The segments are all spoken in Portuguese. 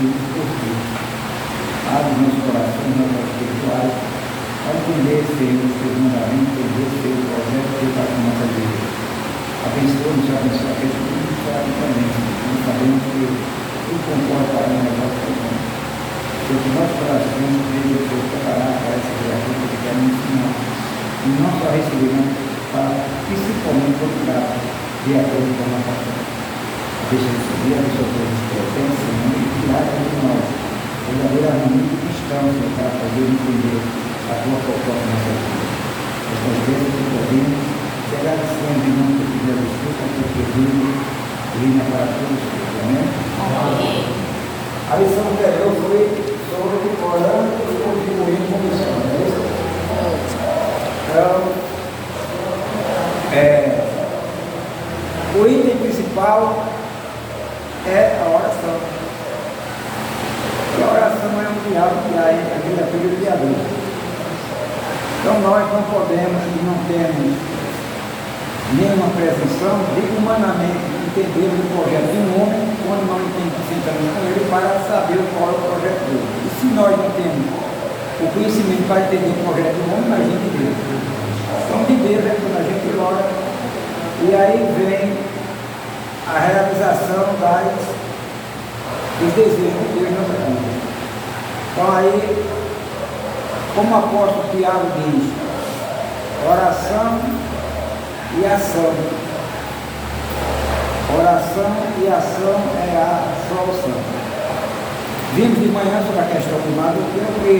filhos por Deus. Abre nossos corações, nossos espirituais, para entender, Senhor, os teus mandamentos, entender, Senhor, o projeto que tu para a nossa vida. Abençoa-nos, abençoa aqueles que nos fazem também, nós sabemos que tu concorda para o negócio do mundo. Que os nossos corações estejam, Senhor, preparados para essa criatura que quer nos ensinar. E não só receber, mas para principalmente procurar de acordo com a nossa fé. Deixa de subir, abençoa todos os presentes, Senhor, e tirar de nós verdadeiramente cristãos, Senhor, para poder entender a tua proposta na nossa vida. Essas vezes que podemos, te agradecemos em nome do Filho de Jesus, a tua pedido, linha para todos, amém? Amém. A lição anterior foi sobre orando e contribuindo com missão, não é isso? Então, o item principal é a oração. E a oração é um diálogo que há entre a criatura e o Criador. Então nós não podemos e não temos nenhuma presunção de humanamente entender o projeto de um homem quando não sentamos com ele para saber qual é o projeto dele. E se nós não temos o conhecimento para entender o projeto do homem, imagine de Deus. Então de Deus é quando a gente ora e aí vem a realização dos desejos de Deus na nossa vida. Então aí, como o apóstolo Tiago diz, oração e ação. Oração e ação é a solução. Vimos de manhã sobre a questão do Mardoqueu, que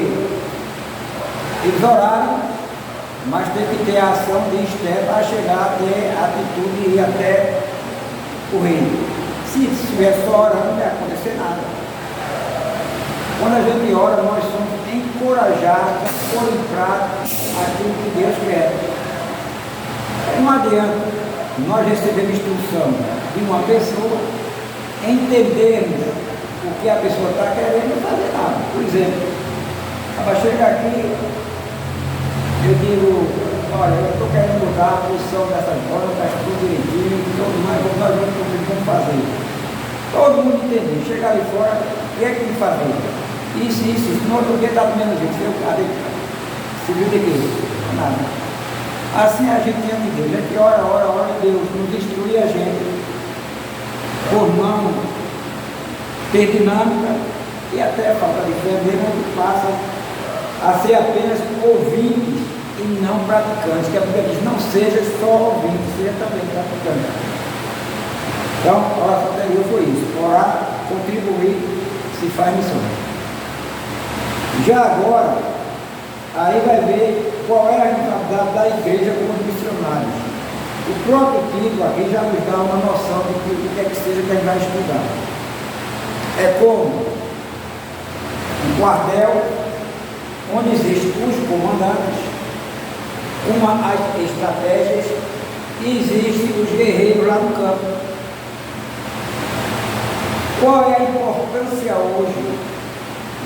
eles oraram, mas tem que ter a ação de Esther para chegar a ter a atitude de ir até o reino. Se estiver só orando, não vai acontecer nada. Quando a gente ora, nós somos encorajados a pôr em prática aquilo que Deus quer. Não adianta nós recebermos instrução de uma pessoa, entendermos o que a pessoa está querendo e fazer nada. Por exemplo, ela chega aqui, eu digo, olha, eu estou querendo mudar a posição dessas bolas, está tudo direitinho, tudo mais, nós vamos fazer. Todo mundo entendeu, chegar ali fora, o que é que tem que fazer? Isso, no outro dia está do mesmo jeito, se viu de quê? Nada. Assim a gente tem de Deus, a gente ora, e Deus nos instrui a gente por não ter dinâmica e até falta de fé mesmo, passa a ser apenas ouvintes e não praticantes, que a Bíblia diz, não seja só ouvinte, seja também praticante. Então, a oração anterior foi isso, orar, contribuir, se faz missão. Já agora, aí vai ver qual é a responsabilidade da igreja como missionários. O próprio título aqui já nos dá uma noção do que quer que seja que a gente vai estudar. É como um quartel onde existem os comandantes, as estratégias e existem os guerreiros lá no campo. Qual é a importância hoje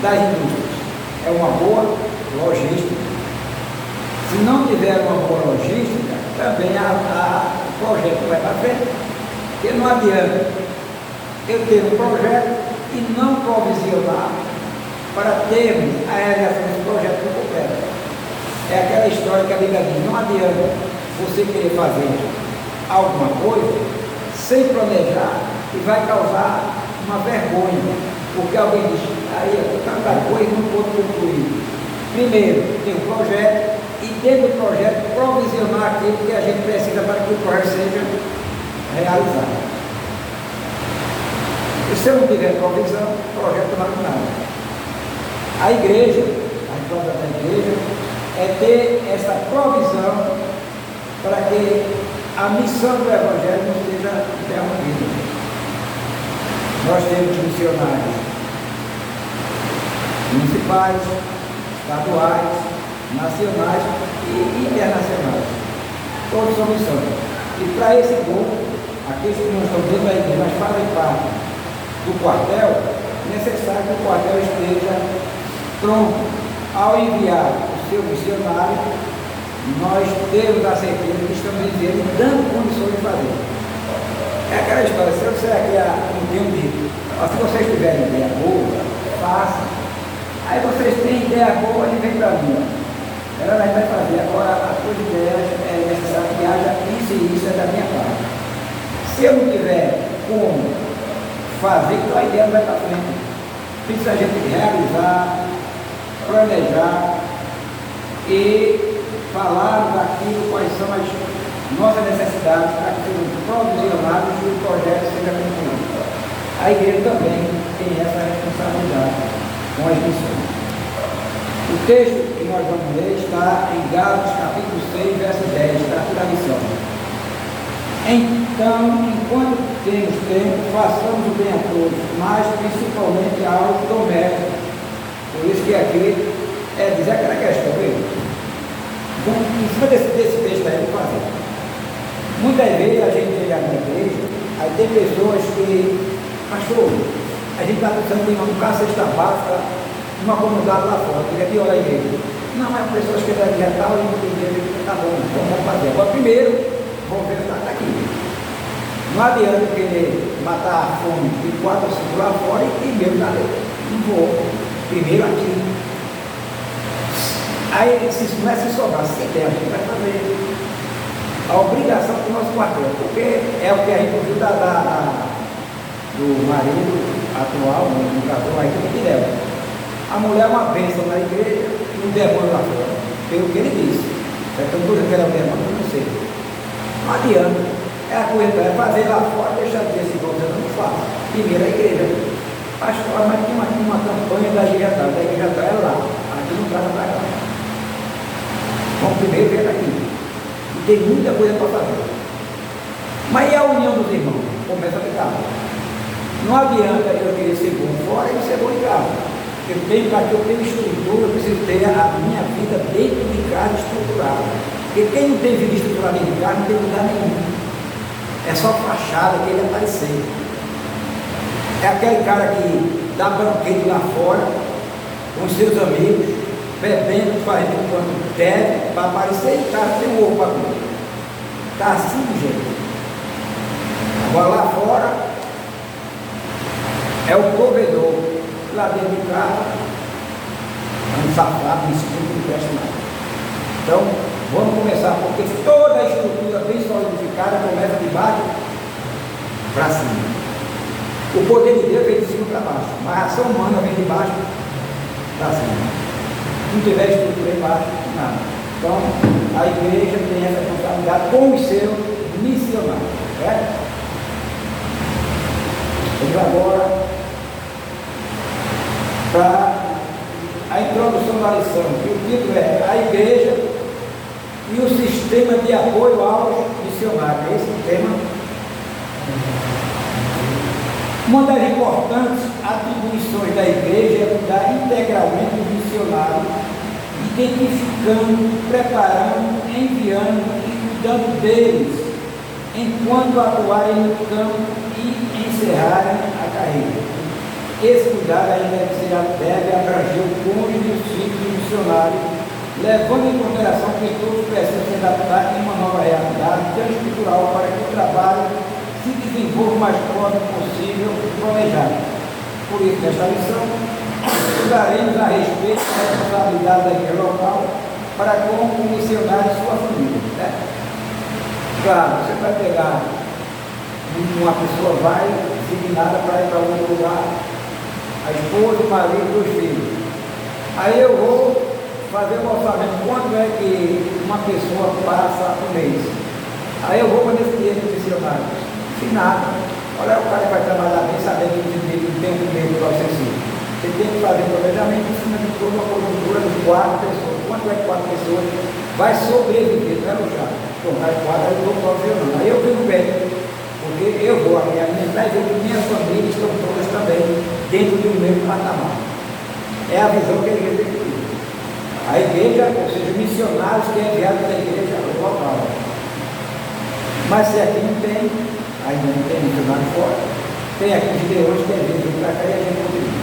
das indústrias? É uma boa logística. Se não tiver uma boa logística, também o projeto vai para frente. Porque não adianta eu ter um projeto e não provisionar para termos a realização desse projeto no completo. É aquela história que a Bíblia diz, não adianta você querer fazer alguma coisa sem planejar e vai causar uma vergonha, porque alguém diz, aí tanta coisa não pode concluir. Primeiro, tem um projeto e dentro do projeto provisionar aquilo que a gente precisa para que o projeto seja realizado. E se eu não tiver provisão, o projeto não vale nada. A igreja, a importância da igreja é ter essa provisão para que a missão do Evangelho não seja interrompida. Nós temos missionários municipais, estaduais, nacionais e internacionais. Todos são missões. E para esse grupo, aqueles que não estão dentro da igreja, mas fazem parte do quartel, é necessário que o quartel esteja pronto. Ao enviar o seu missionário, nós temos a certeza que estamos enviando e dando condições de fazer. É aquela história, se eu disser aqui não tem um dito, se vocês tiverem ideia boa, façam. Aí vocês têm ideia boa e vem para mim. Ela vai fazer. Agora, a sua ideia é necessário que haja isso e isso é da minha parte. Se eu não tiver como fazer, então a ideia não vai para frente. Precisa a gente realizar, planejar e falar daquilo, quais são as nossas necessidades para que sejam provisionados e o projeto seja concluído. A igreja também tem essa responsabilidade com as missões. O texto que nós vamos ler está em Gálatas capítulo 6, verso 10, trata da missão. Então, enquanto temos tempo, façamos o bem a todos, mas principalmente aos domésticos. Por isso que aqui diz aquela questão, viu? Então, em cima desse texto aí, eu vou fazer. Muitas vezes a gente chega na igreja, aí tem pessoas que, pastor, a gente está precisando de uma cesta básica, uma comunidade lá fora, que é pior a igreja. Não, é pessoas que já estavam indo para a igreja, tá bom, vamos fazer. Agora, primeiro, vamos ver o que está aqui. Não adianta querer matar a fome de 4 ou 5 lá fora e mesmo na lei. Não vou. Primeiro aqui. Aí, se isso começa a sobrar, se der, a gente vai fazer a obrigação do nosso quartel, porque é o que a gente ouviu do marido atual, no caso, aí que leva. A mulher é uma bênção na igreja e um demônio lá fora, pelo que ele disse. Então, não estou dizendo que ela é um demônio, eu não sei. Não adianta. É a coisa é fazer lá fora, deixar de dizer se você não faz. Primeiro a igreja. Pastor, mas tem uma campanha da igreja tal é lá. Aqui não trata para cá. Vamos primeiro ver aqui. E tem muita coisa para fazer. Mas e a união dos irmãos? Começa a ficar. Não adianta eu querer ser bom fora e ser bom em casa. Para que eu tenha estrutura, eu preciso ter a minha vida dentro de casa estruturada. Porque quem não tem vida estruturada dentro de casa não tem lugar nenhum. É só fachada que ele aparecer. É aquele cara que dá banquete lá fora, com os seus amigos, bebendo, fazendo enquanto deve, para aparecer em casa, tem um ovo para comer. Está assim do jeito. Agora lá fora, é o provedor. Lá dentro de casa, é um safado, um espírito que não presta nada. Então, vamos começar, porque toda a estrutura bem solidificada começa de baixo para cima. O poder de Deus vem de cima para baixo, mas a ação humana vem de baixo para cima. Se não tiver estrutura embaixo, nada. Então, a igreja tem essa responsabilidade com os seus missionários. Certo? Vamos agora para a introdução da lição, que o título é A Igreja e o Sistema de Apoio aos Missionários. Esse é o tema. Uma das importantes atribuições da igreja é cuidar integralmente dos missionários, identificando, preparando, enviando e cuidando deles, enquanto atuarem no campo e encerrarem a carreira. Esse cuidado ainda deve abranger o cônjuge e os filhos do missionário, levando em consideração que todos precisam se adaptar em uma nova realidade transcultural para que o trabalho se desenvolva o mais próximo possível e planejado. Por isso, nesta lição, estudaremos a respeito da responsabilidade da igreja local para com o missionário e sua família. Né? Claro, você vai pegar uma pessoa vai designada para ir para algum lugar, a esposa, o marido, os filhos. Aí eu vou fazer um orçamento, quanto é que uma pessoa passa por mês? Aí eu vou para esse dinheiro missionário. Se nada, olha o cara que vai trabalhar bem, sabendo que não tem um dinheiro para você sim. Você tem que fazer um planejamento em cima de toda uma conjuntura de 4 pessoas. Quanto é que 4 pessoas vai sobreviver? Não é no chá. Então, mais 4, aí eu vou provisionando. Aí eu fico bem. Porque eu vou me alimentar e ver que minhas famílias estão todas também dentro do mesmo patamar. É a visão que a igreja tem que ter. A igreja, ou seja, missionários que é enviado da igreja local. Mas se aqui não tem, ainda não tem missionário fora, tem aqui os leões que é vindo para cá e a gente contribui.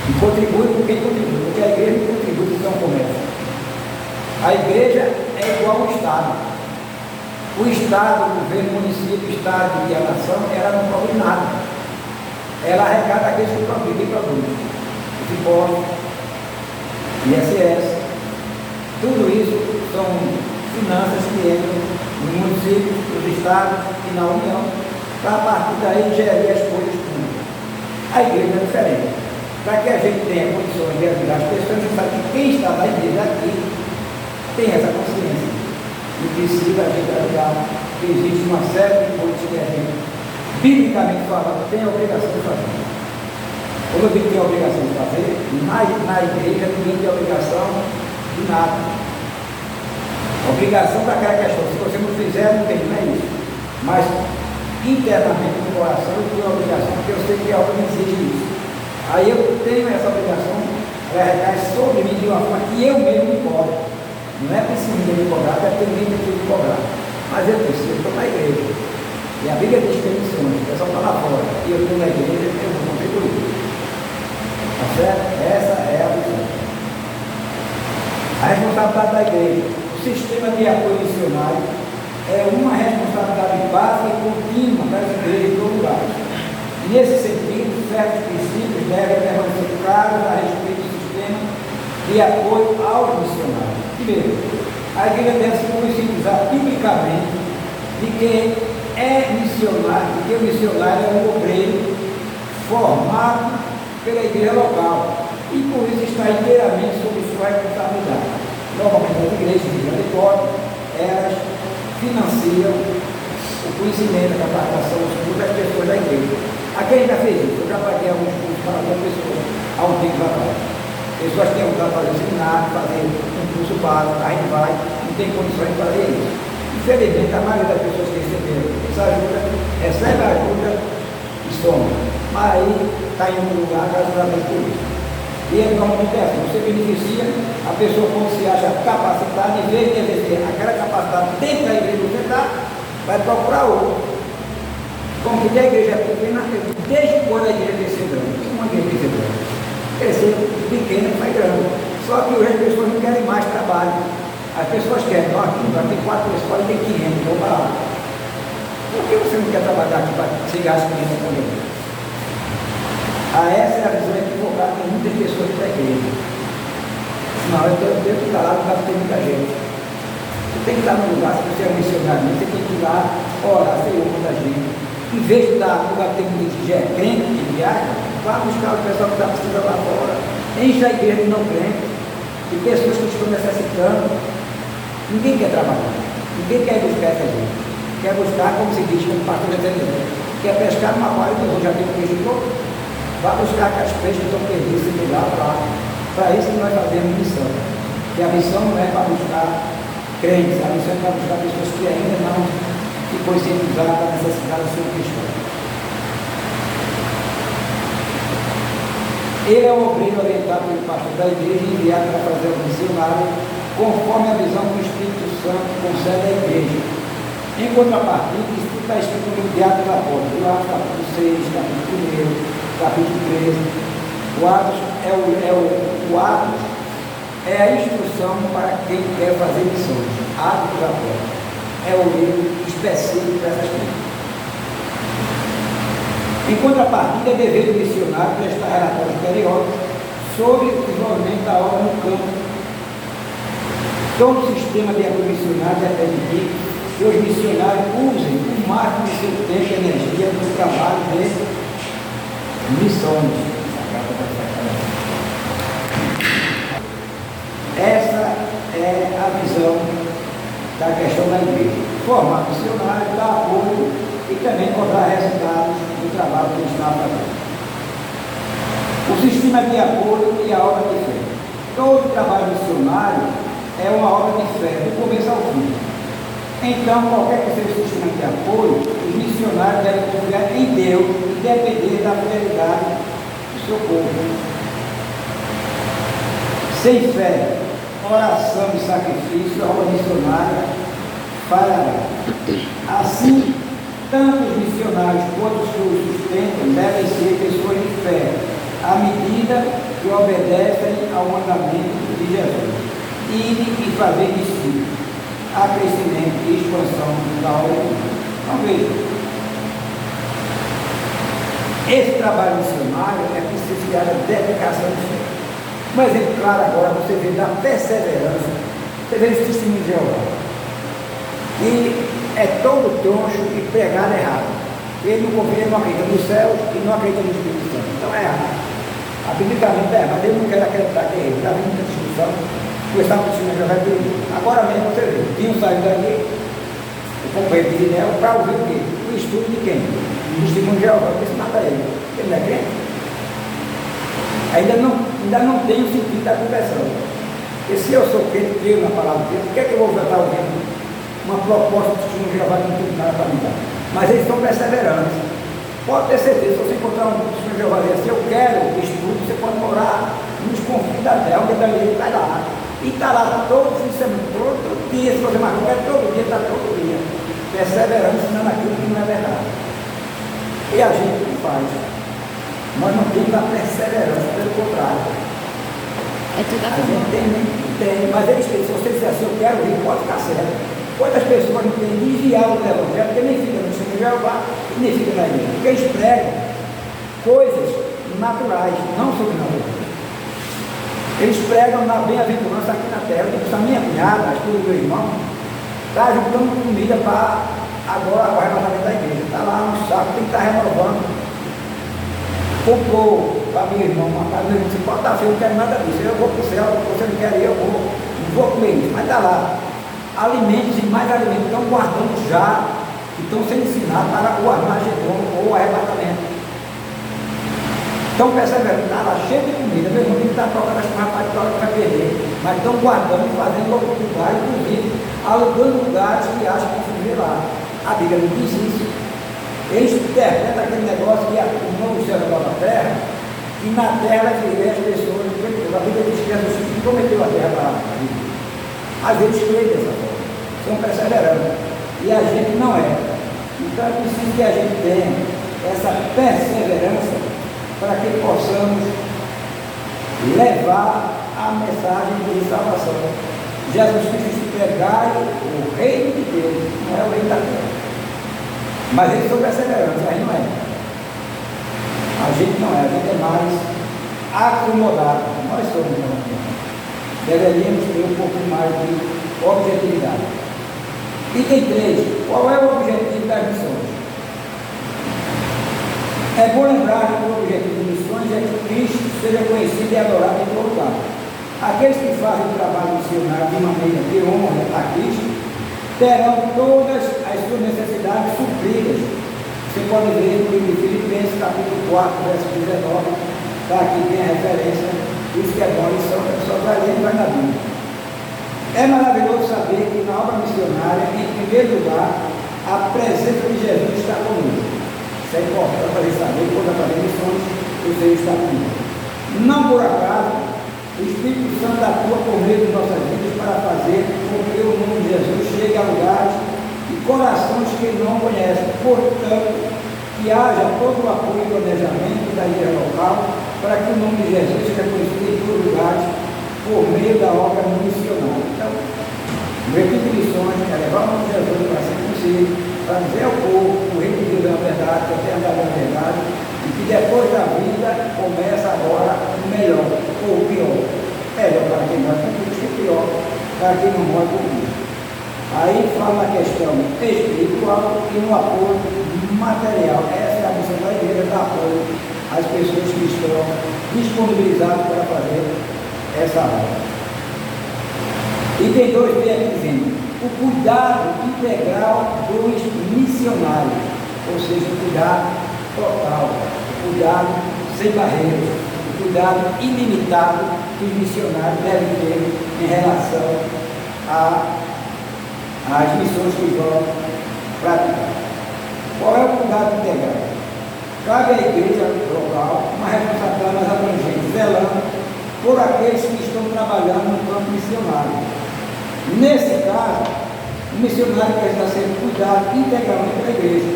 E contribui com quem contribui, porque a igreja não contribui porque é um comércio. A igreja é igual ao Estado. O O Estado, o governo, o município, o Estado e a nação, ela não produz nada. Ela arrecada aqueles que produzem. Os impostos, ISS, tudo isso são finanças que entram no município, nos estados e na União, para a partir daí gerir as coisas públicas. A igreja é diferente. Para que a gente tenha condições de ajudar as pessoas, a gente sabe que quem está na igreja aqui tem essa consciência. E precisa a gente ajudar, que existe uma série de coisas que a gente, biblicamente falando, tem a obrigação de fazer. Como eu digo que tem a obrigação de fazer, na igreja ninguém tem a obrigação de nada. A obrigação daquela questão, se você não fizer, não tem, não é isso. Mas internamente no coração eu tenho a obrigação, porque eu sei que a obra me exige isso. Aí eu tenho essa obrigação, ela recai sobre mim de uma forma que eu mesmo me cobro. Não é preciso ninguém me cobrar, é porque ninguém tem que me cobrar. Mas eu preciso, eu estou na igreja. E a Bíblia diz que tem missões, o pessoal está lá fora. E eu estou na igreja, eu vou contribuir. Tá certo? Essa é a visão. A responsabilidade da igreja. O sistema de apoio missionário é uma responsabilidade básica e contínua das igrejas do lugar. Nesse sentido, certos princípios devem permanecer claros a respeito do sistema de apoio aos missionários. Primeiro, a igreja deve se conscientizar biblicamente de que é missionário, de que o missionário é um obreiro formado pela igreja local e por isso está inteiramente sob sua responsabilidade. Normalmente as igrejas de grande porte, elas financiam o conhecimento, a capacitação, os cursos das pessoas da igreja. Aqui a gente já fez isso, eu já paguei alguns cursos para algumas pessoas há um tempo atrás. Pessoas têm vontade de fazer seminário, fazer um curso básico, a gente vai, não tem condições de fazer isso. Infelizmente, a maioria das pessoas que receberam essa ajuda, recebe a ajuda e soma. Mas aí está em um lugar, graças a Deus, por isso. E é normalmente é assim, você beneficia, a pessoa quando se acha capacitada, em vez de exercer aquela capacidade dentro da igreja que você está, vai procurar outra. Como que a igreja é pequena, desde quando a igreja cresceu grande? Uma igreja cresceu grande. Cresceu pequena e faz grande. Só que hoje as pessoas não querem mais trabalho. As pessoas querem, não, aqui tem 4 escolas e tem 500, vou para lá. Por que você não quer trabalhar aqui para chegar às 500 também? Essa é a visão equivocada de muitas pessoas da igreja. Não, eu tenho que estar lá, não tem muita gente. Você tem que estar no lugar, se você é um missionário, você tem que ir lá, orar, Senhor, muita gente. Em vez de estar no lugar que tem muita gente, já é crente, que viaja, vá buscar o pessoal que está precisando lá fora. Enche a igreja de não crente, de pessoas que estão necessitando. Ninguém quer trabalhar, ninguém quer buscar essa gente. Quer buscar, como se diz, como o pastor já dizendo, quer pescar numa área que já tem um peixe todo. Vá buscar aqueles peixes que estão perdidos em lugar para isso que nós fazemos missão. E a missão não é para buscar crentes, a missão é para buscar pessoas que ainda não se conscientizaram da necessidade do seu cristão. Ele é o obreiro orientado pelo pastor da igreja e enviado para fazer o missionário conforme a visão que o Espírito Santo concede à igreja. Em contrapartida, isso está escrito no Diário da Porta, do Atos capítulo 6, capítulo 1, capítulo 13. O Atos é a instrução para quem quer fazer missões. Atos da Porta é o livro específico para essas coisas. Em contrapartida, é dever do missionário prestar relatórios periódicos sobre o desenvolvimento da obra no campo. Todo o sistema de apoio missionário é permitir que os missionários usem o máximo de seu tempo e energia no trabalho de missões. Essa é a visão da questão da igreja. Formar missionários, dar apoio e também encontrar resultados do trabalho que eles estão fazendo. O sistema de apoio e a obra de fé. Todo trabalho missionário é uma obra de fé, do começo ao fim. Então, qualquer que seja o sistema de apoio, os missionários devem confiar em Deus e depender da fidelidade do seu povo. Sem fé, oração e sacrifício, a obra missionária falhará. Assim, tanto os missionários quanto os que os sustentam devem ser pessoas de fé, à medida que obedecem ao mandamento de Jesus. E fazer discípulos. a crescimento e expansão da obra de Deus. Então veja, esse trabalho missionário é preciso que haja dedicação de fé. Um exemplo claro agora, você vê da perseverança, você vê esse testemunho de Jeová, que é todo troncho e pregado errado. Ele não acredita no céu e não acredita no Espírito Santo. Então é errado. A biblicamente é errado, mas ele não quer acreditar que é ele. Está vindo muita discussão, começar a testemunho de Jeová e tudo. Agora mesmo você vê, Dinho saiu dali, o companheiro de Guiné, para ouvir o quê? O estudo de quem? O testemunho de Jeová, porque isso mata ele. Ele não é crente? Ainda não tem o sentido da conversão. Porque se eu sou crente, creio na palavra de Deus, por que é que eu vou estar ouvindo uma proposta de testemunho de Jeová que não tem nada para me dar? Mas eles estão perseverantes. Pode ter certeza, se você encontrar um testemunho de Jeová e dizer assim, eu quero estudo, você pode morar nos confins da terra, alguém da igreja vai lá. E está lá todo fim de semana, todo dia, se você marcar, é todo dia, está todo dia. Perseverando, ensinando aquilo que não é verdade. E a gente não faz. Nós não temos a perseverança, pelo contrário. É tudo a gente tem, mas eles dizem, se você disser assim, eu quero ir, pode ficar certo. Quantas pessoas não têm desviado do evangelho, porque nem fica no Senhor Jeová e nem fica na igreja, porque eles pregam coisas naturais, não sobrenaturais. Eles pregam na bem-aventurança aqui na terra. Eu digo, a minha cunhada, a esposa do meu irmão, está juntando comida para agora o arrematamento da igreja. Está lá no saco, tem que estar renovando. Comprou para meu irmão uma casa, meu irmão disse, pode estar, eu não quero nada disso, eu vou para o céu, você não quer ir, eu vou, não vou comer isso, mas está lá. Alimentos e mais alimentos estão guardando já, que estão sendo ensinados para o Armagedon ou o arrebatamento. Estão percebendo, está lá cheio de comida, meu irmão está trocando as coisas para vai perder, mas estão guardando e fazendo outro lugar, inclusive alugando lugares que acham que fugir lá. A Bíblia não diz isso. Eles interpretam aquele negócio que o novo céu da nova terra, e na terra viver as pessoas. A Bíblia diz que Jesus prometeu a terra para a vida. Às vezes creem dessa forma, são perseverantes, e a gente não é. Então é preciso que a gente tenha essa perseverança para que possamos levar a mensagem de salvação. Jesus Cristo pregar o reino de Deus, não é o reino da terra. Mas eles são perseverantes, a gente não é. A gente não é, a gente é mais acomodado. Nós somos acomodados. Deveríamos ter um pouco mais de objetividade. Item 3. Qual é o objetivo das missões? É bom lembrar que o objetivo de missões é que Cristo seja conhecido e adorado em todo lugar. Aqueles que fazem o trabalho missionário de maneira que honra a Cristo terão todas as suas necessidades supridas. Você pode ver no livro de Filipenses, capítulo 4, verso 19, está aqui, tem a referência, isso que é bom, isso só vai ler e vai na Bíblia. É maravilhoso saber que na obra missionária, em primeiro lugar, a presença de Jesus está conosco. Isso é importante para saber que quando fazer missões, o Senhor está conosco. Não por acaso, o Espírito Santo atua por meio de nossas vidas para fazer com que o nome de Jesus chegue a lugares e corações que ele não conhecem. Portanto, que haja todo o apoio e planejamento da igreja local para que o nome de Jesus seja conhecido em todos os lugares por meio da obra missionária. Então, o objetivo de missões é levar o nome de Jesus para ser conhecido, para dizer ao povo que o reino de Deus é a verdade, que a terra é a verdade, e que depois da vida começa agora o melhor, ou o pior. Melhor para quem morre com Cristo e pior para quem não morre com Cristo. Aí fala a questão espiritual e no apoio material. Essa é a missão da igreja, dar apoio às pessoas que estão disponibilizadas para fazer essa obra. E tem dois bem aqui dizendo, o cuidado integral dos missionários, ou seja, o cuidado total, o cuidado sem barreiras, o cuidado ilimitado que os missionários devem ter em relação às missões que vão praticar. Qual é o cuidado integral? Cabe à igreja local uma responsabilidade mais abrangente, zelando por aqueles que estão trabalhando no campo missionário. Nesse caso, o missionário precisa ser cuidado integralmente pela igreja.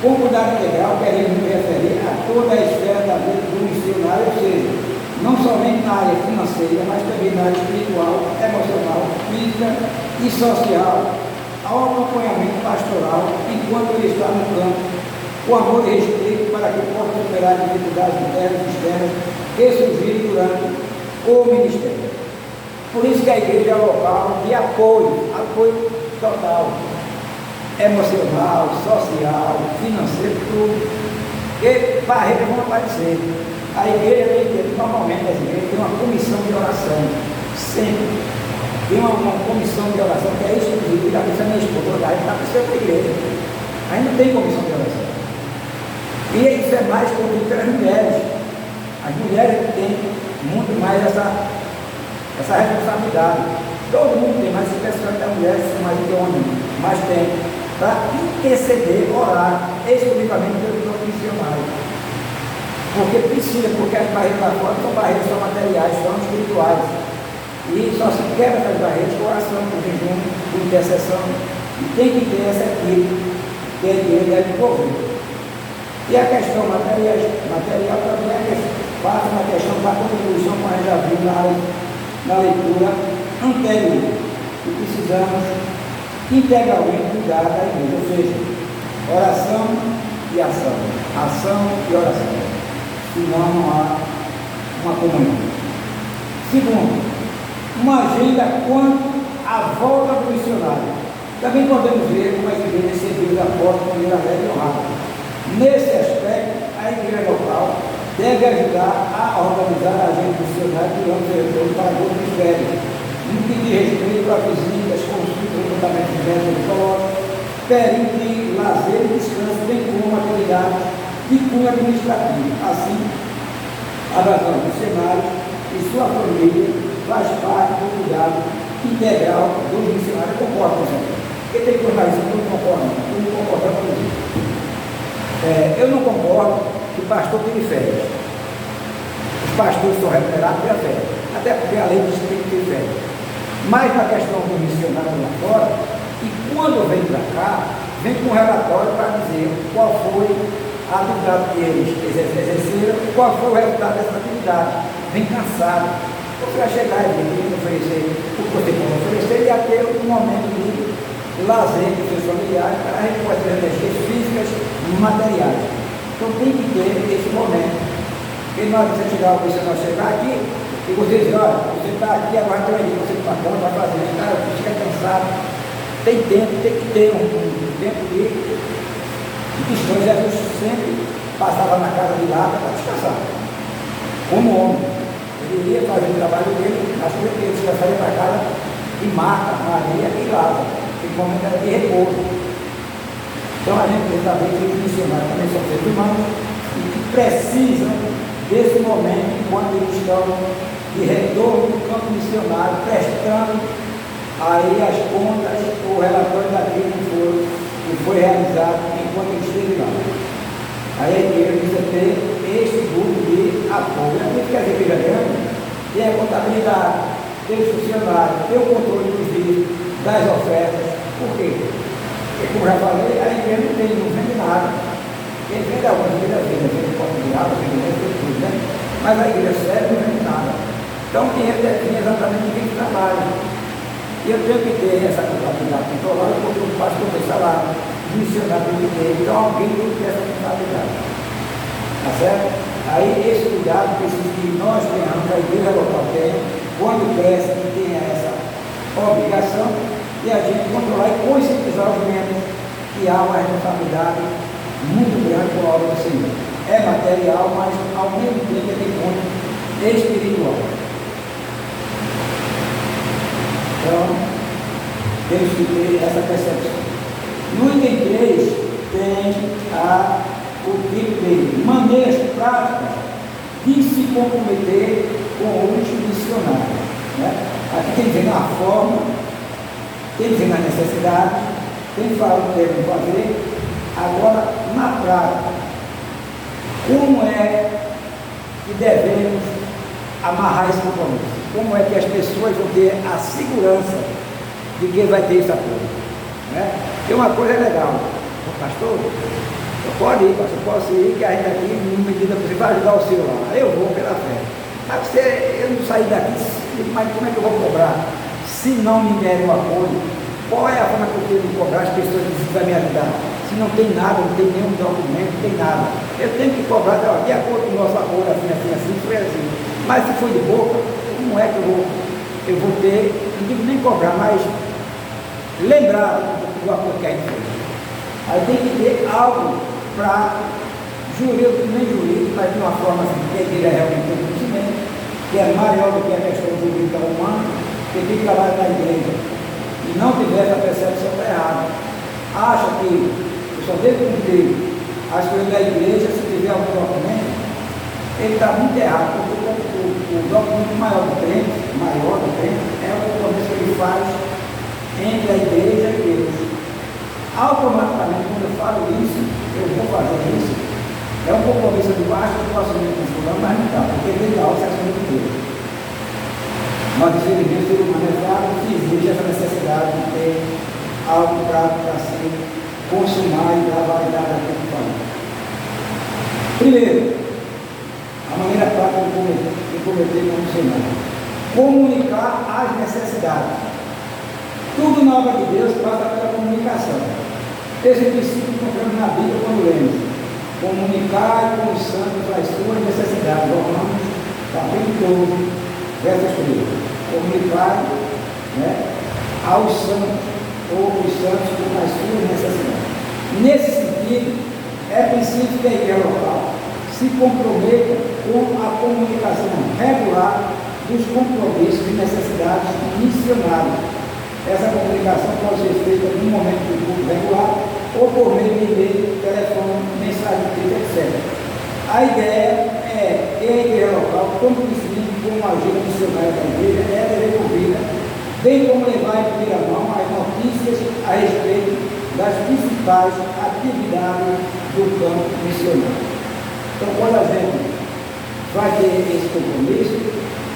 Com cuidado integral, queremos nos referir a toda a esfera da vida do missionário, ou seja, não somente na área financeira, mas também na área espiritual, emocional, física e social, ao acompanhamento pastoral enquanto ele está no campo, com amor e respeito para que possa superar dificuldades internas e externas que surgirem durante o ministério. Por isso que a igreja é um local de apoio total, emocional, social, financeiro, tudo. Porque barreiras vão aparecer. A igreja tem que ter, normalmente as igrejas têm uma comissão de oração, sempre. Tem uma comissão de oração que é exclusiva, e a minha esposa, a gente está precisando da igreja. A gente não tem comissão de oração. E isso é mais conduzido pelas mulheres. As mulheres têm muito mais essa responsabilidade. Todo mundo tem, mas especialmente as mulheres são mais do que homens, mas tem, para interceder, orar exclusivamente pelos outros missionários. Porque precisa, porque as barreiras lá fora são barreiras só materiais, são espirituais. E só se quebra essas barreiras com oração, com jejum, com intercessão. E tem que ter essa equipe que a igreja deve envolver. E a questão material também passa na questão da contribuição, como a gente já viu na leitura anterior. E precisamos integralmente cuidar da igreja, ou seja, oração e ação. Ação e oração. Senão não há uma comunhão. Segundo, uma agenda quanto à volta do missionário. Também podemos ver como a igreja recebeu da porta de maneira leve e honrada. Nesse aspecto, a igreja local deve ajudar a organizar a agenda missionária durante o retorno para outros ministérios, no que diz respeito a visitas, consultas, recrutamento de médicos ecológicos, período de lazer e descanso, bem como atividades de cunho administrativo. Assim, a razão do missionário e sua família faz parte do cuidado integral dos missionários. Eu concordo com você. Porque tem jornalismo que não concorda, não concorda com isso. Eu não concordo que o pastor tire férias. Os pastores são remunerados pela férias, até porque a lei diz que tem que ter férias. Mas na questão do missionário lá fora, e quando vem para cá, vem com um relatório para dizer qual foi a atividade que eles exerceram, qual foi o resultado dessa atividade. Vem cansado. Você vai chegar e oferecer o que você pode oferecer e até um momento de lazer com seus familiares para a gente pode ter energias físicas e materiais. Então tem que ter esse momento. Porque na hora que você chegar, o missionário chegar aqui, e você diz, olha, você está aqui, agora tem aí, você está bom, vai fazer isso, cara, você fica cansado. Tem tempo, tem que ter um tempo de descanso. Jesus sempre passava na casa de Lázaro para descansar. Como homem. Ele ia fazer o trabalho dele, mas ele descansaria para casa de Marta, Maria e Lázaro. Esse momento era de repouso. Então a gente precisa saber que os missionários também são seres humanos e que precisam desse momento enquanto eles estão de retorno do campo missionário, prestando aí as contas, o relatório daquilo que foi realizado enquanto ele esteve lá. Aí a igreja precisa ter esse grupo de apoio. É por isso que a igreja grande tem a contabilidade, tem os funcionários, tem o controle dos dívidos, das ofertas. Por quê? Porque, como já falei, a igreja não vende nada. Quem vende algumas igrejas vende pode de água, vende tudo, né? Mas a igreja séria não vende nada. Então o dinheiro define exatamente quem trabalha. E eu tenho que ter essa contabilidade controlada, porque eu faço com o salário, missionário tem que ter. Então alguém tem que ter essa contabilidade. Tá certo? Aí esse cuidado precisa que nós tenhamos, a igreja local tenha, quando cresce, que tenha essa obrigação, e a gente controlar e conscientizar os membros que há uma responsabilidade muito grande com a obra do Senhor. É material, mas ao mesmo tempo é de ponto espiritual. Então, temos que ter essa percepção. No item 3 tem o tipo de maneiras práticas de se comprometer com os missionários. Né? Aqui tem dizendo a forma, tem dizendo a necessidade, tem falado o que devem fazer. Agora, na prática, como é que devemos amarrar esse compromisso? Como é que as pessoas vão ter a segurança de que vai ter esse apoio? Né? Tem uma coisa legal, pastor, eu pode ir, pastor, posso ir, que a gente aqui, numa medida, você vai ajudar o senhor lá, eu vou pela fé. Eu não saí daqui, mas como é que eu vou cobrar? Se não me derem o apoio, qual é a forma que eu tenho de cobrar as pessoas que vão me ajudar? Se não tem nada, não tem nenhum documento, não tem nada. Eu tenho que cobrar de acordo com o nosso acordo, assim, foi assim. Mas se for de boca, como é que eu vou ter, não digo nem cobrar, mas lembrar do acordo que a gente fez. Aí tem que ter algo para jurídico, nem jurídico, mas de uma forma assim, que a igreja realmente tem conhecimento, que é maior do que a questão jurídica humana, que quem trabalha na igreja e não tiver essa percepção está errada. Acha que eu só devo cumprir as coisas da igreja se tiver algum documento, ele está muito errado, porque o documento maior do crente é o compromisso que ele faz entre a igreja e Deus. Automaticamente, quando eu falo isso, eu vou fazer isso, é um compromisso de baixo que eu posso assumir com fulano, mas não está, porque desde a alta se assume com Deus. Mas, infelizmente, o ser humano é fraco que exige essa necessidade de ter algo prático para se consumar e dar validade àquilo que fala. Primeiro, a maneira prática de cometer como missionário. Comunicar as necessidades. Tudo na obra de Deus passa pela comunicação. Esse princípio encontramos na Bíblia quando lemos. Comunicar com os santos as suas necessidades. Romanos, capítulo 12, verso 3. Comunicar, aos santos, ou os santos com as suas necessidades. Nesse sentido, é preciso que a igreja local se comprometa com a comunicação regular dos compromissos e necessidades missionárias. Essa comunicação pode ser feita num momento de culto regular ou por meio de e-mail, telefone, mensagem escrita, etc. A ideia é que a igreja local, como discípulo, como agente missionária da igreja, é desenvolvida, bem como levar em primeira mão as notícias a respeito das principais atividades do campo missionário. Então, quando a gente vai ter esse compromisso,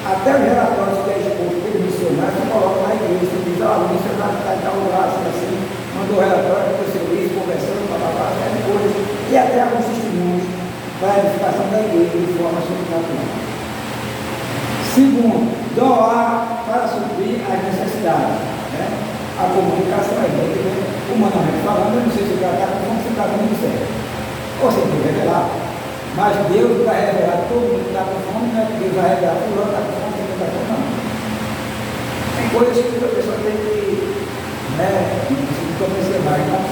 até os relatórios que é exposto pelos missionários se colocam na igreja, se diz, o missionário está em tal lugar, assim, mandou relatório, aconteceu isso, conversando, coisas, e até alguns testemunhos para a edificação da igreja de forma sobrenatural. Segundo, doar para suprir as necessidades. A comunicação é bem, humanamente falando, eu não sei se o cara está com fome, se está com miséria. Ou você tem que revelar. Mas Deus vai revelar todo mundo que está com fome, não é que Deus vai revelar fulano está com fome, não está com fome, não. Tem coisas que a pessoa tem que, se conhecer mais, não.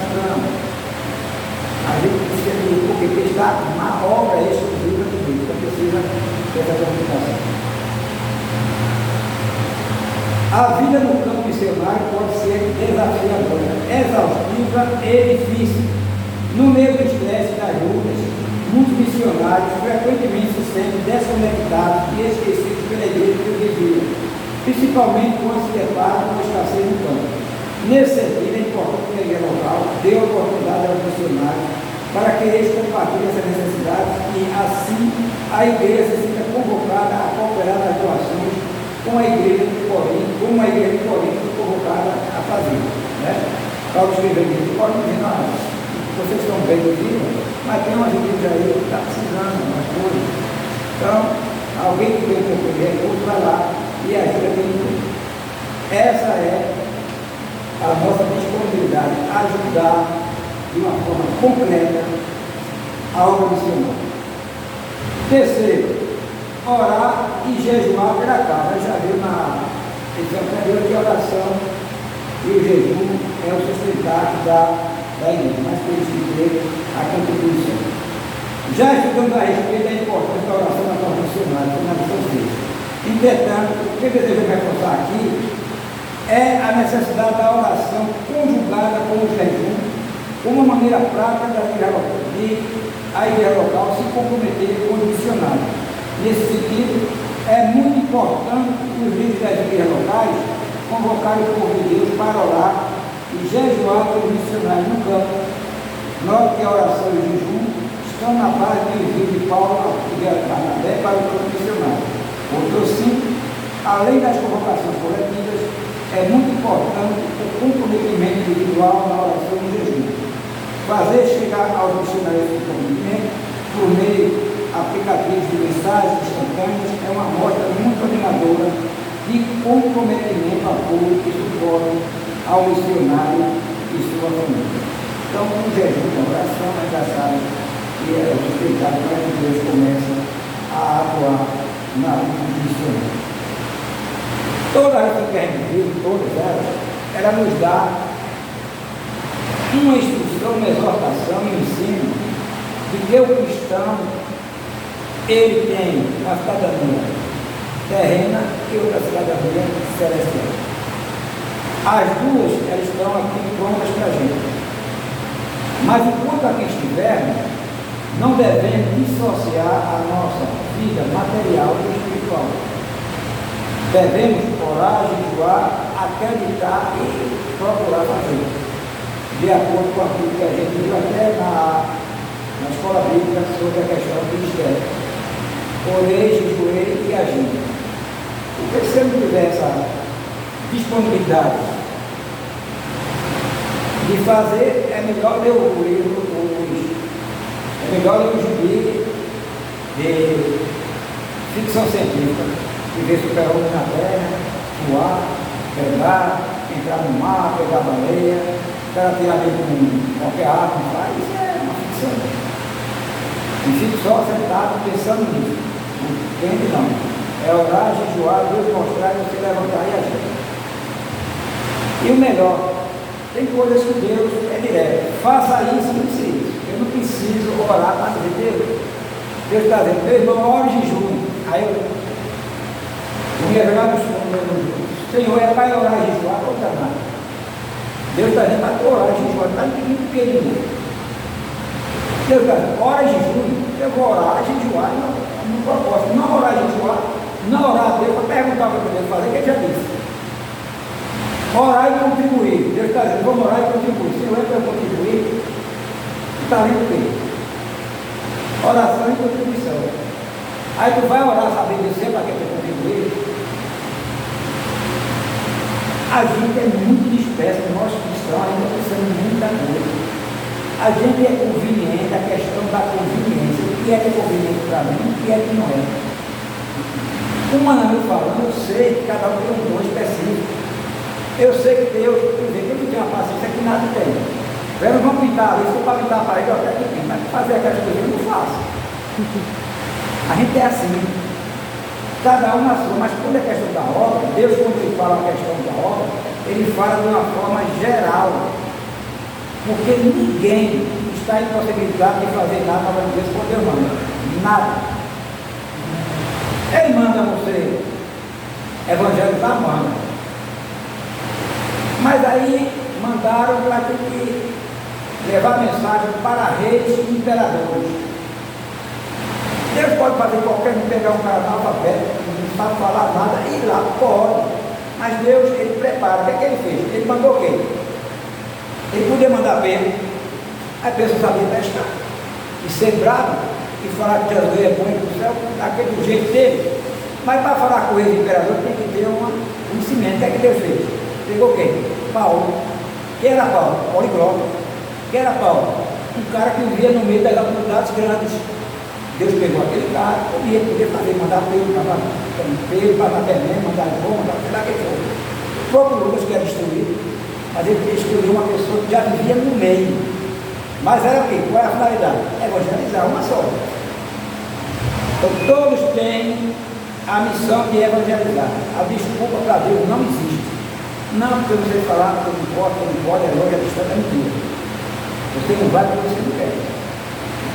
A gente precisa de, porque está uma obra exclusiva de Deus, então precisa dessa comunicação. A vida no campo missionário pode ser desafiadora, exaustiva e difícil. No meio do estresse das lutas, muitos missionários frequentemente se sentem desconectados e esquecidos pela igreja que os viviam, principalmente quando se deparam com a escassez no campo. Nesse sentido, é importante que a igreja local dê oportunidade aos missionários para que eles compartilhem essas necessidades e, assim, a igreja se sinta convocada a cooperar nas doações com a igreja de Corinto, como a igreja de Corinto foi convocada a fazer. Paulo escreveu de Corinto dizendo, vocês estão bem no dia, mas tem umas igrejas aí que estão precisando de umas coisas. Então, alguém que tem um pouco de recurso vai lá e ajuda quem tem. Essa é a nossa disponibilidade a ajudar de uma forma concreta a obra missionária. Terceiro, orar e jejuar pela casa. Já viu na edição anterior que a oração e o jejum é o sustentáculo da igreja, mas por isso que a contribuição. Já estudando a respeito da importância da oração na casa missionária, na lição 6. Entretanto, o que eu desejo reforçar aqui é a necessidade da oração conjugada com o jejum, como uma maneira prática da igreja local, de a igreja local se comprometer com os missionários. Nesse sentido, é muito importante que os líderes das igrejas locais convocarem o povo de Deus para orar e jejuar pelos missionários no campo. Note que a oração e o jejum estão na base do envio de Paulo e Barnabé para o campo missionário. Outro sim, além das convocações coletivas, é muito importante o comprometimento individual na oração e jejum. Fazer chegar aos missionários esse comprometimento por meio aplicativos de mensagens instantâneas é uma amostra muito animadora de comprometimento a público e suporte ao missionário e sua família. Então, o jejum, a oração, a gente já sabe que é respeitado para que Deus comece a atuar na vida missionária. Toda a que a gente viu, todas elas, ela nos dá uma instrução, uma exortação, um ensino de que o cristão ele tem uma cidadania terrena e outra cidadania celestial. As duas elas estão aqui prontas para a gente. Mas enquanto aqui estivermos, não devemos dissociar a nossa vida material e espiritual. Devemos orar, jejuar, acreditar e procurar fazer, de acordo com aquilo que a gente viu até na escola bíblica sobre a questão do ministério. Orei, jejuei e agi. Porque se eu não tiver essa disponibilidade de fazer, é melhor ler o livro, é melhor ler o gibi de ficção científica, de ver super-homem na terra, voar, pegar, entrar no mar, pegar a baleia, o cara tirar ali com qualquer arma, isso é uma ficção. E fico só sentado pensando nisso. Não entende não. É orar, jejuar, Deus mostrar e você levantar e agir. E o melhor, tem coisas que Deus é direto. Faça isso, não precisa. Eu não preciso orar para dizer Deus está dizendo, meu irmão, ora e jejum. Aí eu me levar no Senhor, é para orar e jejuar, não está nada. Deus está dizendo para orar e jejuar, não está pedindo pequenininho. Deus está dizendo, ora e jejum, eu vou orar e jejuar, não propósito. Não orar e jejuar, não orar a Deus para perguntar o que eu devo fazer, que ele já disse. Orar e contribuir. Deus está dizendo, vamos orar e contribuir. Senhor, é para eu contribuir, está vendo o quê? Oração e contribuição. Aí tu vai orar sabendo dizer para que tu contribuir. A gente é muito disperso, nós cristãos ainda precisamos de muita coisa. A gente é conveniente, a questão da conveniência. O que é conveniente para mim, o que é que não é. Como a Ana falando, eu sei que cada um tem um dom específico. Eu sei que Deus, por exemplo, eu tenho uma paciência que nada tem. Eu não vou pintar ali, se for para pintar a parede, eu até que pinto, mas fazer aquelas coisas eu não faço. A gente é assim, cada um na sua, mas quando é questão da obra, Deus, quando ele fala a questão da obra, ele fala de uma forma geral, porque ninguém está em possibilidade de fazer nada para Deus quando Deus manda, nada. Ele manda você evangelizar, manda. Mas aí mandaram para que levar mensagem para reis e imperadores. Deus pode fazer qualquer um, pegar um cara analfabeto, não sabe falar nada, e ir lá, pode. Mas Deus, ele prepara. O que é que ele fez? Ele mandou o quê? Ele podia mandar Pedro, aí Pedro sabia pescar, e ser bravo, e falar que Jesus é bom e do céu, daquele jeito dele. Mas para falar com ele, imperador, tem que ter um conhecimento. O que é que Deus fez? Pegou quem? Paulo. Quem era Paulo? Poliglota. Quem era Paulo? Um cara que vivia no meio das autoridades grandes. Deus pegou aquele cara, podia fazer, mandar Pedro para Belém, mandar João, mandar sei lá que for. O próprio Lucas que era destruído, mas ele escolheu uma pessoa que já vivia no meio. Mas era o quê? Qual é a finalidade? Evangelizar, uma só. Então todos têm a missão de evangelizar. A desculpa para Deus não existe. Não, porque eu não sei falar, porque não pode, é longe, é distante, é mentira. Você não vai porque você não quer.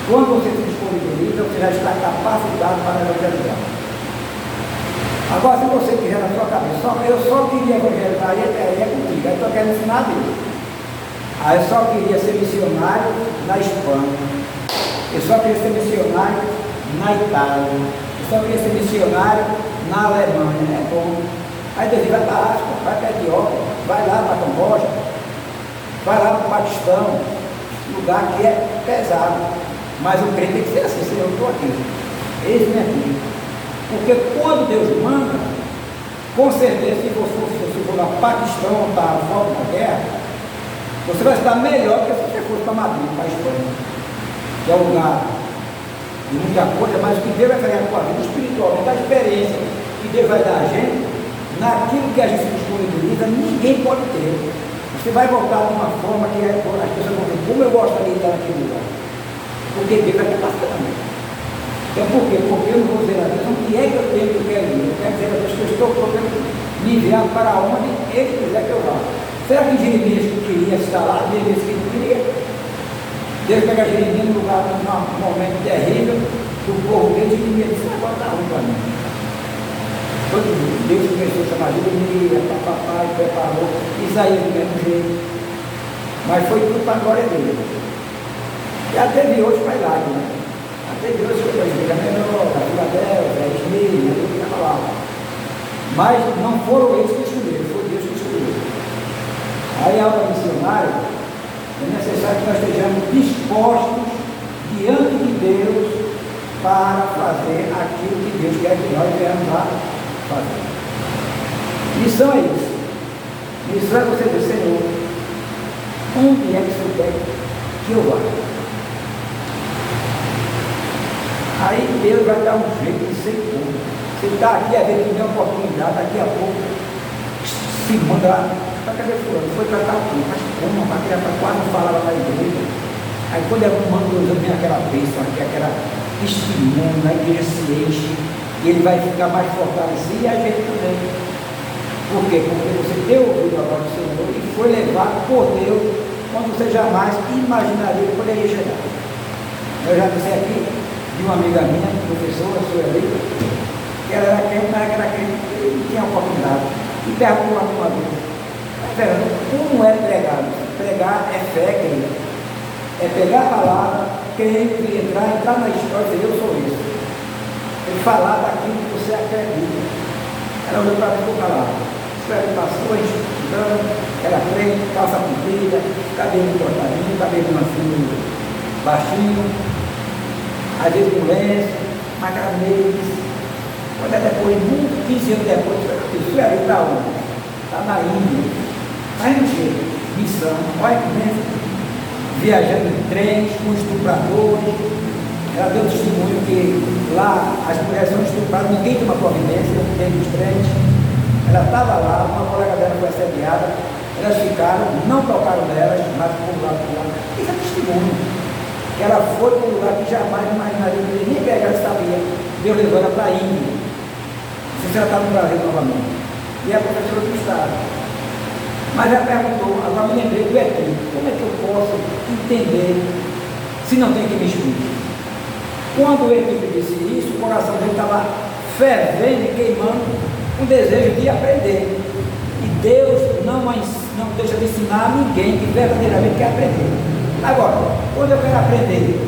Quando você se disponibiliza, você já está capacitado para evangelizar. Agora, se você quiser na sua cabeça, eu só queria evangelizar, aí é contigo, aí eu quero ensinar a Deus. Aí eu só queria ser missionário na Espanha, eu só queria ser missionário na Itália, eu só queria ser missionário na Alemanha, é bom. Aí Deus vai para a África, vai para a Etiópia, vai lá para a Camboja, vai lá para o Paquistão, lugar que é pesado. Mas o crente tem que ser assim, Senhor, eu estou aqui. Eis-me aqui. Porque quando Deus manda, com certeza, se você for para o Paquistão, para fora da guerra, você vai estar melhor do que se você fosse para Madrid, para a Espanha, que é o lugar de muita coisa, mas o que Deus vai fazer na tua vida espiritualmente, a experiência que Deus vai dar a gente, naquilo que a gente disponibiliza, ninguém pode ter. Você vai voltar de uma forma que as pessoas vão dizer, como eu gostaria de estar naquele lugar. Porque Deus vai capacitando. Então por quê? Porque eu não vou dizer a Deus, o que é que eu tenho que eu quero ir? Eu quero dizer a Deus que eu estou podendo me enviar para onde Ele quiser que eu vá. Será que Jeremias queria estar lá? Jeremias que não queria? Deus pega Jeremias num lugar, num momento terrível, do povo dele, Jeremias disse, agora está ruim para mim. Deus começou a chamar Jeremias, papai, preparou, Isaías do mesmo jeito. Mas foi tudo para a glória dele. E até de hoje vai lá, né? Até de hoje foi para a igreja menor, a Filadélfia, a Esmirna, eu ficava lá. Mas não foram eles que escolheram, foi Deus que escolheu. Aí a obra missionária, é necessário que nós estejamos dispostos diante de Deus para fazer aquilo que Deus quer que nós venhamos a fazer. Missão é isso. Missão é você dizer, Senhor, onde é que você quer que eu vá? Aí Deus vai dar um jeito de ser como. Você está aqui, a ver que tem oportunidade, daqui a pouco se manda, cadê fulano? Foi para tal aqui, mas como? Para criar para quase não falava na igreja. Aí quando é um ano, 2 anos, vem aquela bênção aqui, aquela testemunho, a igreja se enche, e ele vai ficar mais fortalecido e a gente também. Por quê? Porque você deu ouvido a voz do Senhor e foi levado por Deus quando você jamais imaginaria que poderia chegar. Eu já disse aqui de uma amiga minha, professora, Sueli, que ela era crente, mas era crente, não tinha oportunidade. E perguntou a uma vez, como é pregar? Pregar é fé, querido. É pegar a palavra, crer, entrar na história e dizer, eu sou isso. Ele falar daquilo que você acredita. Ela olhou para mim e ficou calada. Espera, passou, estudando, era crente, calça comprida, cabelo cortadinho, cabelo assim, baixinho, às vezes com lenço, macaneiro. Quando é depois, 15 anos depois, isso é ali para onde? Está na Índia. Mas não chega. Missão. Olha que bem. Viajando em trens, com estupradores. Ela deu testemunho que lá as mulheres são estupradas, ninguém toma providência dentro dos trens. Ela estava lá, uma colega dela foi assediada. Elas ficaram, não tocaram nelas, mas por lá. Isso é testemunho. Que ela foi para um lugar que jamais imaginaria, nem pegar, sabia. Deus levou ela para a Índia. Se ela está no Brasil novamente. E é a professora do Estado. Mas ela perguntou, agora me lembrei do ET, como é que eu posso entender se não tem que me explicar? Quando ele me disse isso, o coração dele estava fervendo e queimando um desejo de aprender. E Deus não deixa de ensinar a ninguém que verdadeiramente quer aprender. Agora, quando eu quero aprender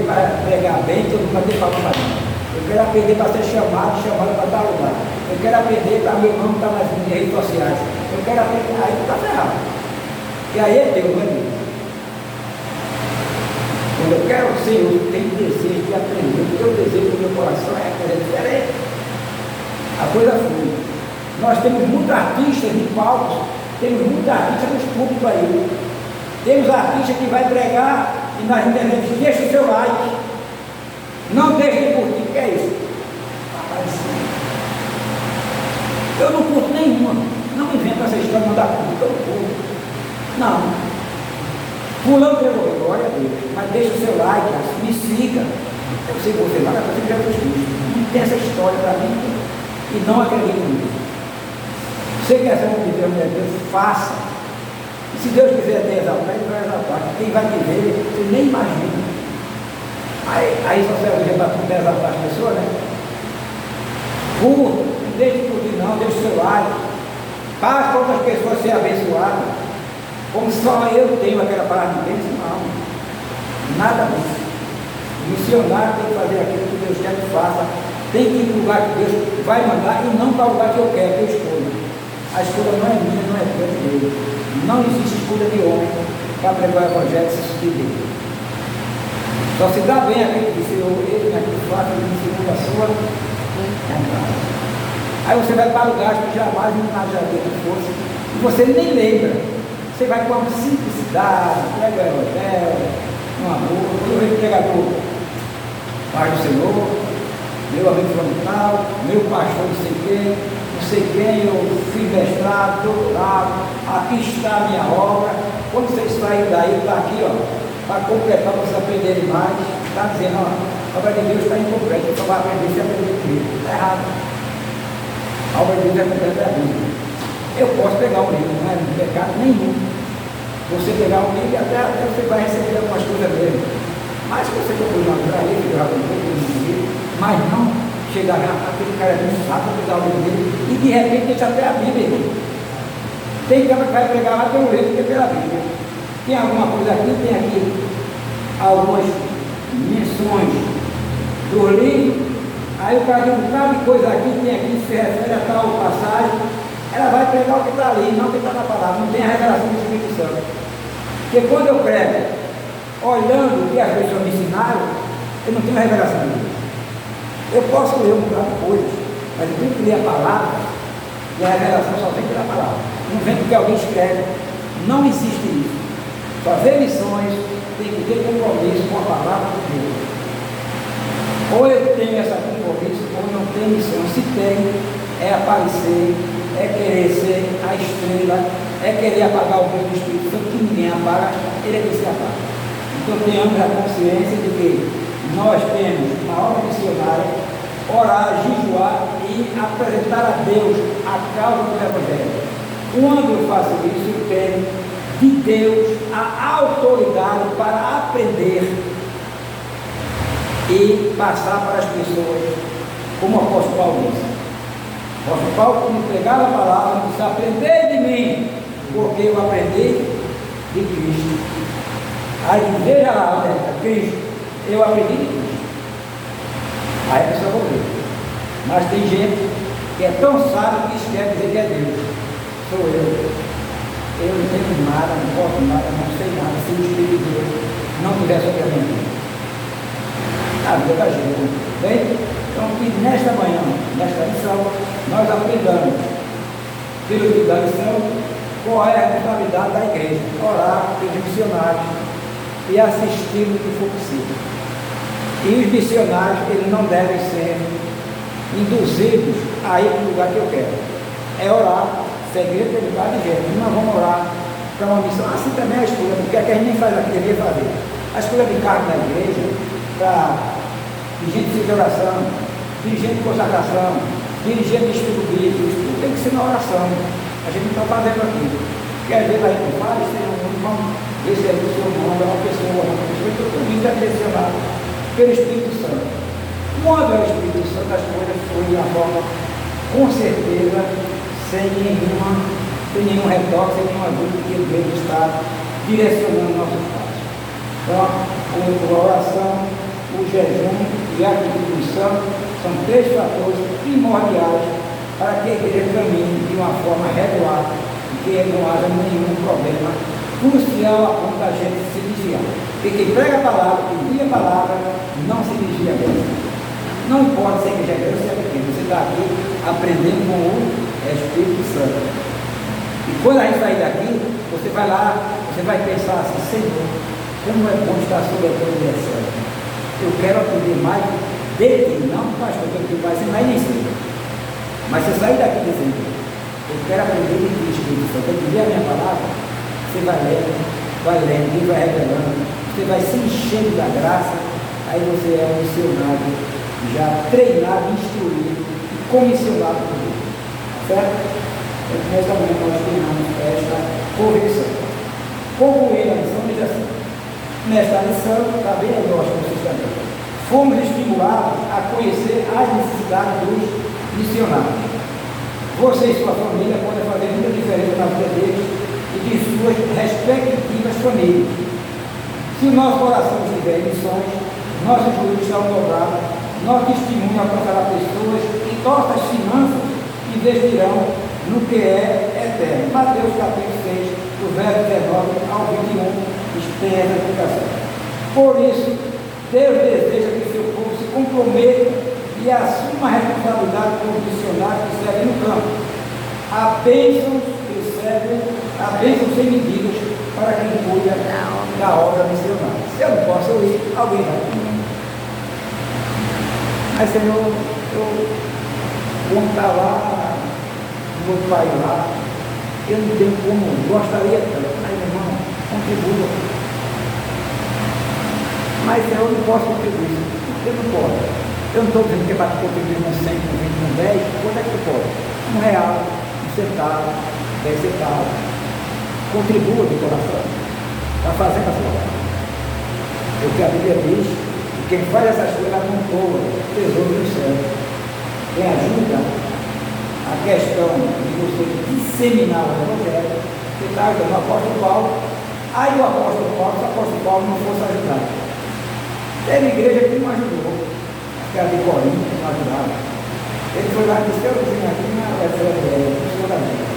para pregar bem, todo mundo vai ter falado para mim. Eu quero aprender para ser chamado para tal lugar. Eu quero aprender para meu nome estar nas redes sociais. Eu quero aprender, aí está ferrado. E aí é Deus, não é Deus. Quando eu quero ser, eu tenho desejo de aprender. O meu desejo do meu coração é coisa diferente. A coisa flui. Nós temos muitos artistas de palcos, temos muitos artistas nos públicos aí. Temos artistas que vai pregar e nas internet deixa o seu like. Não deixe de curtir, o que é isso? Eu não curto nenhuma. Não me inventa essa história de mandar curtir, eu não curto. Não. Fulano pegou, glória a Deus. Mas deixa o seu like, me siga. Eu sei que você vai fazer Jesus Cristo. Não tem essa história para mim e não acredito nisso. Você quer ser um de Deus, faça. E se Deus quiser ter exaltar, Ele vai exaltar. Quem vai te ver, você nem imagina. Aí só serve para poder exaltar as pessoas, né? Curta, não deixe de curtir não, deixe o seu like. Faz para outras pessoas serem abençoadas. Como só eu tenho aquela palavra de bênção, não. Nada disso. O missionário tem que fazer aquilo que Deus quer que faça. Tem que ir para o lugar que Deus vai mandar e não para o lugar que eu quero, que eu escolho. A escolha não é minha, não é dele. Não existe escolha de homem para pregar o evangelho se subir dele. Só se dá bem aquele que disse, ele naquele fato, ele segundo a sua vontade. Aí você vai para lugares que jamais imaginaria que fosse, e você nem lembra. Você vai com uma simplicidade, prega o evangelho, um amor. Eu vejo pregador Pai do Senhor, meu amigo frontal, meu pastor não sei quem, eu fiz mestrado, doutorado, aqui está a minha obra. Quando vocês saírem daí, está aqui, ó, para completar, para vocês aprenderem mais. Está dizendo, ó, a obra de Deus está incompleta, só vai aprender se aprender comigo. Está errado. A obra de Deus é completa da Bíblia. Eu posso pegar um livro, não é pecado nenhum. Você pegar um livro e até você vai receber algumas coisas dele. Mas se você for para ele, mas não chegar lá, aquele cara não sabe pegar o livro dele e de repente deixa até a Bíblia. Tem cara que vai pregar lá pelo livro que é pela Bíblia. Tem alguma coisa aqui, tem aqui algumas menções do livro. Aí o cara diz um bocado de coisa aqui, tem aqui, se refere a tal passagem. Ela vai pregar o que está ali, não o que está na palavra, não tem a revelação do Espírito Santo. Porque quando eu prego, olhando o que as pessoas me ensinaram, eu não tenho a revelação de Deus. Eu posso ler um bocado de coisas, mas eu tenho que ler a palavra, e a revelação só vem pela palavra. Não vem porque alguém escreve, não existe isso. Fazer missões tem que ter compromisso com a palavra de Deus. Ou eu tenho esse compromisso, ou não tenho missão. Se tem, é aparecer, é querer ser a estrela, é querer apagar o brilho do Espírito Santo, que ninguém apaga, ele é que se apaga. Então tenhamos a consciência de que nós temos uma obra missionária, orar, jejuar e apresentar a Deus a causa do Evangelho. Quando eu faço isso, eu tenho de Deus a autoridade para aprender e passar para as pessoas, como o apóstolo Paulo disse. O apóstolo Paulo, quando pregava a palavra, disse: aprender de mim, porque eu aprendi de Cristo. Aí veja lá, Cristo, eu aprendi de Cristo. Aí a pessoa vai ver. Mas tem gente que é tão sábio que esquece dizer que é Deus. Sou eu. Eu não tenho nada, não posso nada, não sei nada, se o Espírito de Deus não tiver sobre a minha vida. A vida da gente. Bem? Então, que nesta manhã, nesta lição, nós aprendamos, pelo livro da lição, qual é a responsabilidade da igreja: orar pelos missionários e assistir o que for possível. E os missionários, eles não devem ser induzidos a ir para o lugar que eu quero. É orar, segredo de lugar de gente. Nós vamos orar para uma missão. Assim também é a escolha, porque aqui a gente nem faz aqui, deveria fazer. A escolha de cargo na igreja, para dirigente de oração, dirigente de consagração, dirigente de estudo bíblico, isso tem que ser na oração. A gente não está fazendo aqui. Quer ver aí com vários, vamos ver se é o seu nome, é uma pessoa, então tudo isso é direcionado pelo Espírito Santo. Quando é o Espírito Santo, as coisas foram de uma forma, com certeza, sem nenhum retoque, sem nenhuma dúvida que ele mesmo está direcionando nossos passos. Então, a oração, o jejum e a contribuição são três fatores primordiais para que a igreja caminhe de uma forma regular e que não haja nenhum problema crucial a ponto da gente se desviar. Porque quem prega a palavra, quem vive a palavra, não se desvia bem. Não importa se a igreja é grande ou se é pequena, você está aqui aprendendo com o Espírito Santo. E quando a gente sair daqui, você vai lá, você vai pensar assim: Senhor, como é bom estar sob a tua direção. Eu quero aprender mais de ti, não do pastor, que vai ensinar nem sei. Mas se sair daqui dizendo: eu quero aprender de ti, Espírito Santo, eu viver a minha palavra, você vai lendo, Deus vai revelando, você vai se enchendo da graça, aí você é um missionário já treinado, instruído e comissionado por Deus. Certo? Então, nesta manhã nós terminamos esta correção. Concluindo a lição, diz assim: nesta lição, está bem aí, nós, vocês também, fomos estimulados a conhecer as necessidades dos missionários. Você e sua família podem fazer muita diferença na vida deles e de suas respectivas famílias. Se o nosso coração estiver em missões, nossos joelhos estarão dobrados, nosso testemunho alcançará pessoas e nossas finanças investirão no que é eterno. Mateus capítulo 6, do verso 19 ao 21, tem essa explicação. Por isso, Deus deseja que seu povo se comprometa e assuma a responsabilidade como missionários que servem no campo. Há bênçãos que servem, há bênçãos sem medidas para quem cuida da obra missionária. Se eu não posso ir, alguém vai comigo. Mas, Senhor, eu vou estar lá, no meu pai lá, eu não tenho como, gostaria tanto, mas, irmão, contribua. Mas, Senhor, eu não posso contribuir, eu não posso. Eu não estou dizendo que é para contribuir com 100, com 20, com 10, quanto é que eu posso? R$1, 1 centavo, 10 centavos. Contribua de coração, está fazendo a sua parte. Porque a Bíblia diz que quem faz essas coisas amontoa tesouro do céu. Quem ajuda a questão de você disseminar o Evangelho, que está ajudando o apóstolo Paulo. Aí o apóstolo Paulo, se o apóstolo Paulo não fosse ajudar. Teve igreja que não ajudou, aquela de Corinto que não ajudava. Ele foi lá e disse: eu vim aqui na pessoa da gente.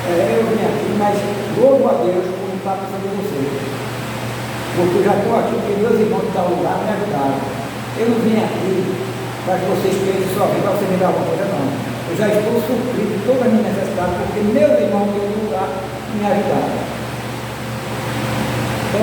Eu vim aqui, mas louvo a Deus por não estar pensando em vocês. Porque eu já estou aqui, porque meus irmãos de tal lugar me ajudaram. Eu não vim aqui para que vocês pensem só vir para você me dar alguma coisa, não. Eu já estou suprindo toda a minha necessidade, porque meus irmãos de outro lugar me ajudaram.